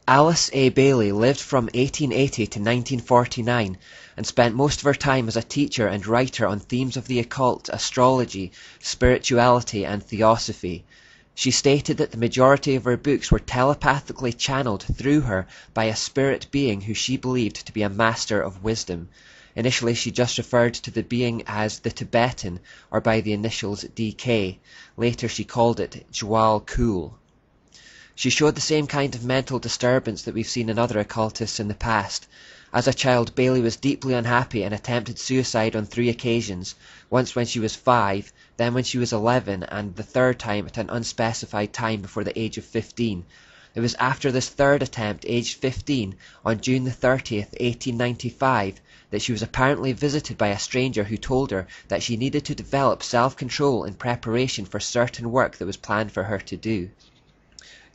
Alice A. Bailey lived from 1880 to 1949 and spent most of her time as a teacher and writer on themes of the occult, astrology, spirituality, and theosophy. She stated that the majority of her books were telepathically channeled through her by a spirit being who she believed to be a master of wisdom. Initially she just referred to the being as the Tibetan, or by the initials DK. Later she called it Jwal Khul. She showed the same kind of mental disturbance that we've seen in other occultists in the past. As a child, Bailey was deeply unhappy and attempted suicide on 3 occasions, once when she was 5, then when she was 11, and the third time at an unspecified time before the age of 15. It was after this third attempt, aged 15, on June the 30th, 1895, that she was apparently visited by a stranger who told her that she needed to develop self-control in preparation for certain work that was planned for her to do.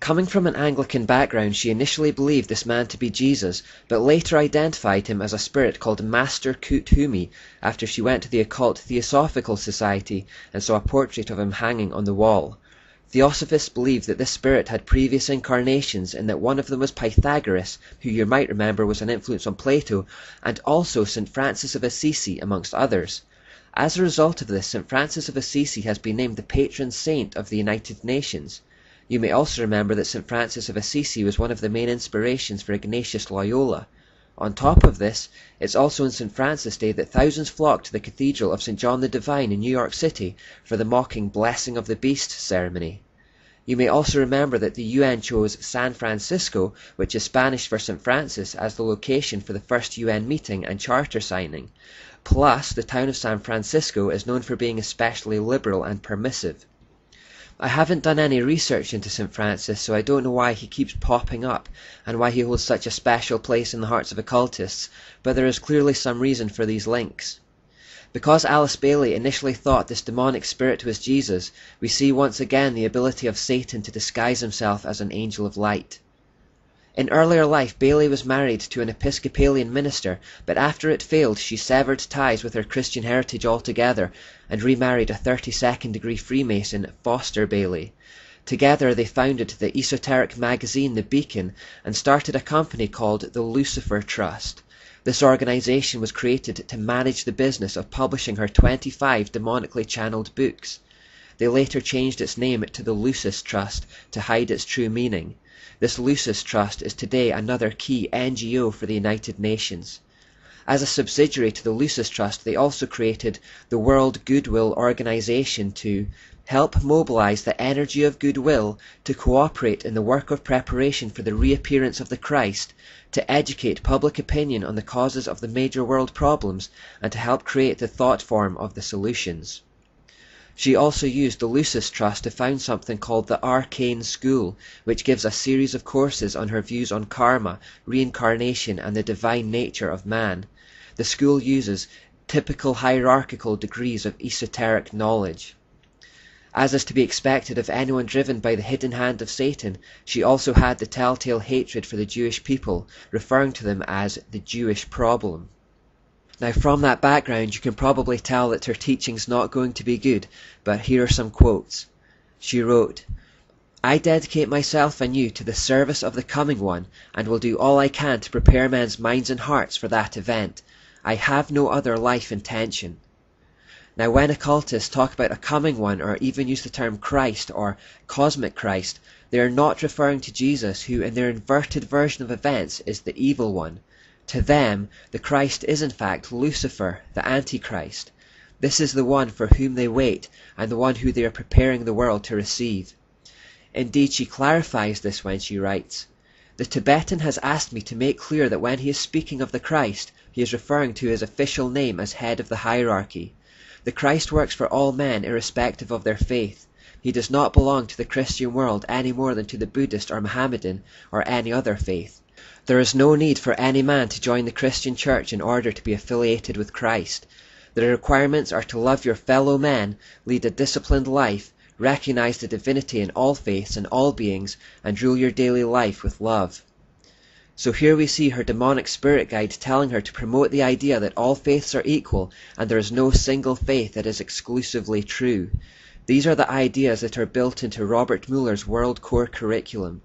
Coming from an Anglican background, she initially believed this man to be Jesus, but later identified him as a spirit called Master Kuthumi after she went to the occult Theosophical Society and saw a portrait of him hanging on the wall. Theosophists believe that this spirit had previous incarnations and that one of them was Pythagoras, who you might remember was an influence on Plato, and also St. Francis of Assisi, amongst others. As a result of this, St. Francis of Assisi has been named the patron saint of the United Nations. You may also remember that St. Francis of Assisi was one of the main inspirations for Ignatius Loyola. On top of this, it's also in St. Francis Day that thousands flock to the Cathedral of St. John the Divine in New York City for the mocking Blessing of the Beast ceremony. You may also remember that the UN chose San Francisco, which is Spanish for St. Francis, as the location for the first UN meeting and charter signing. Plus, the town of San Francisco is known for being especially liberal and permissive. I haven't done any research into St. Francis, so I don't know why he keeps popping up and why he holds such a special place in the hearts of occultists, but there is clearly some reason for these links. Because Alice Bailey initially thought this demonic spirit was Jesus, we see once again the ability of Satan to disguise himself as an angel of light. In earlier life, Bailey was married to an Episcopalian minister, but after it failed, she severed ties with her Christian heritage altogether and remarried a 32nd degree Freemason, Foster Bailey. Together they founded the esoteric magazine The Beacon and started a company called the Lucifer Trust. This organization was created to manage the business of publishing her 25 demonically channeled books. They later changed its name to the Lucis Trust to hide its true meaning. This Lucis Trust is today another key NGO for the United Nations. As a subsidiary to the Lucis Trust, they also created the World Goodwill Organization to help mobilize the energy of goodwill to cooperate in the work of preparation for the reappearance of the Christ, to educate public opinion on the causes of the major world problems, and to help create the thought form of the solutions. She also used the Lucis Trust to found something called the Arcane School, which gives a series of courses on her views on karma, reincarnation, and the divine nature of man. The school uses typical hierarchical degrees of esoteric knowledge. As is to be expected of anyone driven by the hidden hand of Satan, she also had the telltale hatred for the Jewish people, referring to them as the Jewish problem. Now from that background you can probably tell that her teaching's not going to be good, but here are some quotes. She wrote, "I dedicate myself anew to the service of the coming one, and will do all I can to prepare men's minds and hearts for that event. I have no other life intention." Now when occultists talk about a coming one, or even use the term Christ or cosmic Christ, they are not referring to Jesus, who in their inverted version of events is the evil one. To them, the Christ is in fact Lucifer, the Antichrist. This is the one for whom they wait, and the one who they are preparing the world to receive. Indeed, she clarifies this when she writes, "The Tibetan has asked me to make clear that when he is speaking of the Christ, he is referring to his official name as head of the hierarchy. The Christ works for all men irrespective of their faith. He does not belong to the Christian world any more than to the Buddhist or Mohammedan or any other faith. There is no need for any man to join the Christian church in order to be affiliated with Christ. The requirements are to love your fellow men, lead a disciplined life, recognize the divinity in all faiths and all beings, and rule your daily life with love." So here we see her demonic spirit guide telling her to promote the idea that all faiths are equal and there is no single faith that is exclusively true. These are the ideas that are built into Robert Muller's World Core curriculum.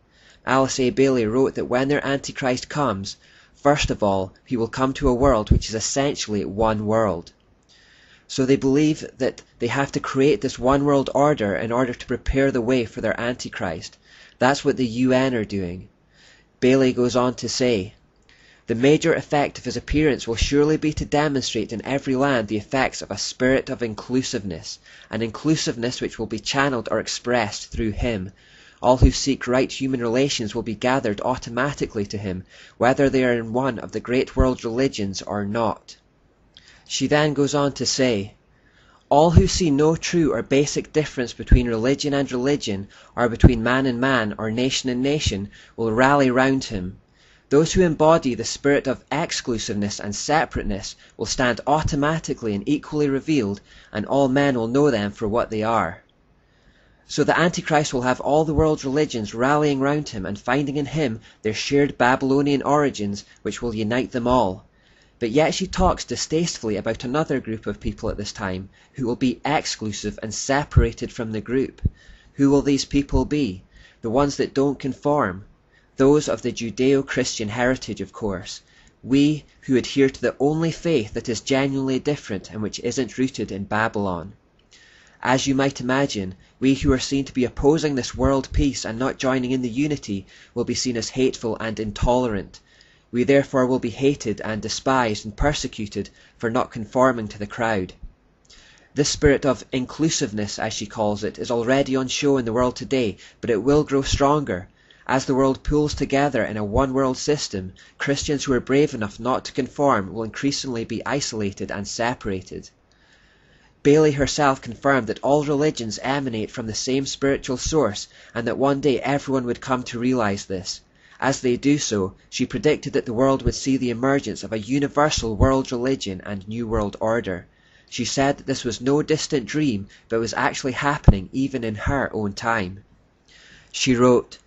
Alice A. Bailey wrote that when their Antichrist comes, first of all, he will come to a world which is essentially one world. So they believe that they have to create this one world order in order to prepare the way for their Antichrist. That's what the UN are doing. Bailey goes on to say, "The major effect of his appearance will surely be to demonstrate in every land the effects of a spirit of inclusiveness, an inclusiveness which will be channeled or expressed through him. All who seek right human relations will be gathered automatically to him, whether they are in one of the great world religions or not." She then goes on to say, "All who see no true or basic difference between religion and religion, or between man and man, or nation and nation, will rally round him. Those who embody the spirit of exclusiveness and separateness will stand automatically and equally revealed, and all men will know them for what they are." So the Antichrist will have all the world's religions rallying round him and finding in him their shared Babylonian origins which will unite them all. But yet she talks distastefully about another group of people at this time who will be exclusive and separated from the group. Who will these people be? The ones that don't conform. Those of the Judeo-Christian heritage, of course. We who adhere to the only faith that is genuinely different and which isn't rooted in Babylon. As you might imagine, we who are seen to be opposing this world peace and not joining in the unity will be seen as hateful and intolerant. We therefore will be hated and despised and persecuted for not conforming to the crowd. This spirit of inclusiveness, as she calls it, is already on show in the world today, but it will grow stronger. As the world pulls together in a one-world system, Christians who are brave enough not to conform will increasingly be isolated and separated. Bailey herself confirmed that all religions emanate from the same spiritual source, and that one day everyone would come to realize this. As they do so, she predicted that the world would see the emergence of a universal world religion and new world order. She said that this was no distant dream, but was actually happening even in her own time. She wrote,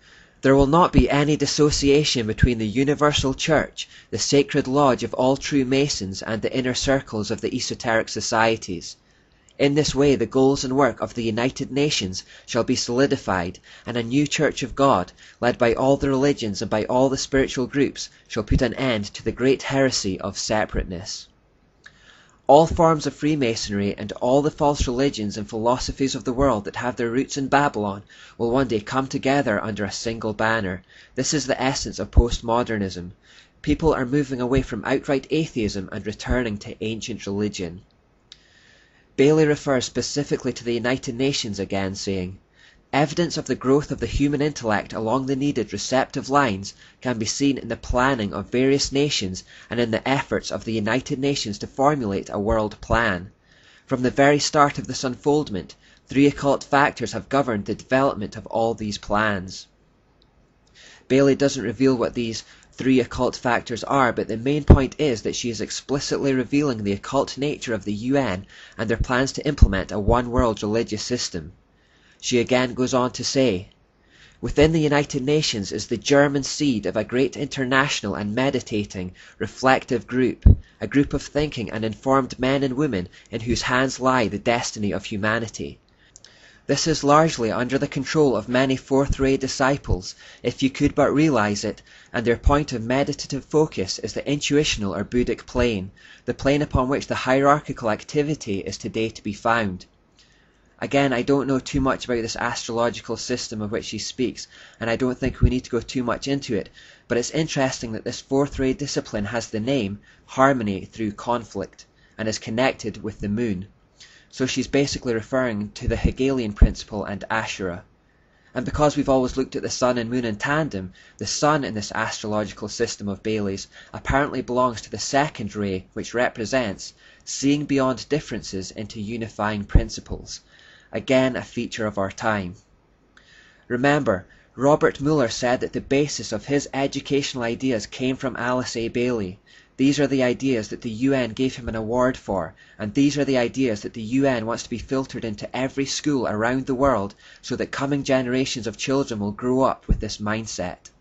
"There will not be any dissociation between the universal church, the sacred lodge of all true Masons, and the inner circles of the esoteric societies. In this way the goals and work of the United Nations shall be solidified, and a new Church of God, led by all the religions and by all the spiritual groups, shall put an end to the great heresy of separateness." All forms of Freemasonry and all the false religions and philosophies of the world that have their roots in Babylon will one day come together under a single banner. This is the essence of postmodernism. People are moving away from outright atheism and returning to ancient religion. Bailey refers specifically to the United Nations again, saying, "Evidence of the growth of the human intellect along the needed receptive lines can be seen in the planning of various nations and in the efforts of the United Nations to formulate a world plan. From the very start of this unfoldment, 3 occult factors have governed the development of all these plans." Bailey doesn't reveal what these 3 occult factors are, but the main point is that she is explicitly revealing the occult nature of the UN and their plans to implement a one-world religious system. She again goes on to say, "Within the United Nations is the German seed of a great international and meditating, reflective group, a group of thinking and informed men and women in whose hands lie the destiny of humanity. This is largely under the control of many fourth-ray disciples, if you could but realize it, and their point of meditative focus is the intuitional or Buddhic plane, the plane upon which the hierarchical activity is today to be found." Again, I don't know too much about this astrological system of which she speaks, and I don't think we need to go too much into it, but it's interesting that this fourth-ray discipline has the name Harmony Through Conflict, and is connected with the moon. So she's basically referring to the Hegelian principle and Ashura. And because we've always looked at the sun and moon in tandem, the sun in this astrological system of Bailey's apparently belongs to the second ray, which represents seeing beyond differences into unifying principles. Again, a feature of our time. Remember, Robert Mueller said that the basis of his educational ideas came from Alice A. Bailey. These are the ideas that the UN gave him an award for, and these are the ideas that the UN wants to be filtered into every school around the world so that coming generations of children will grow up with this mindset.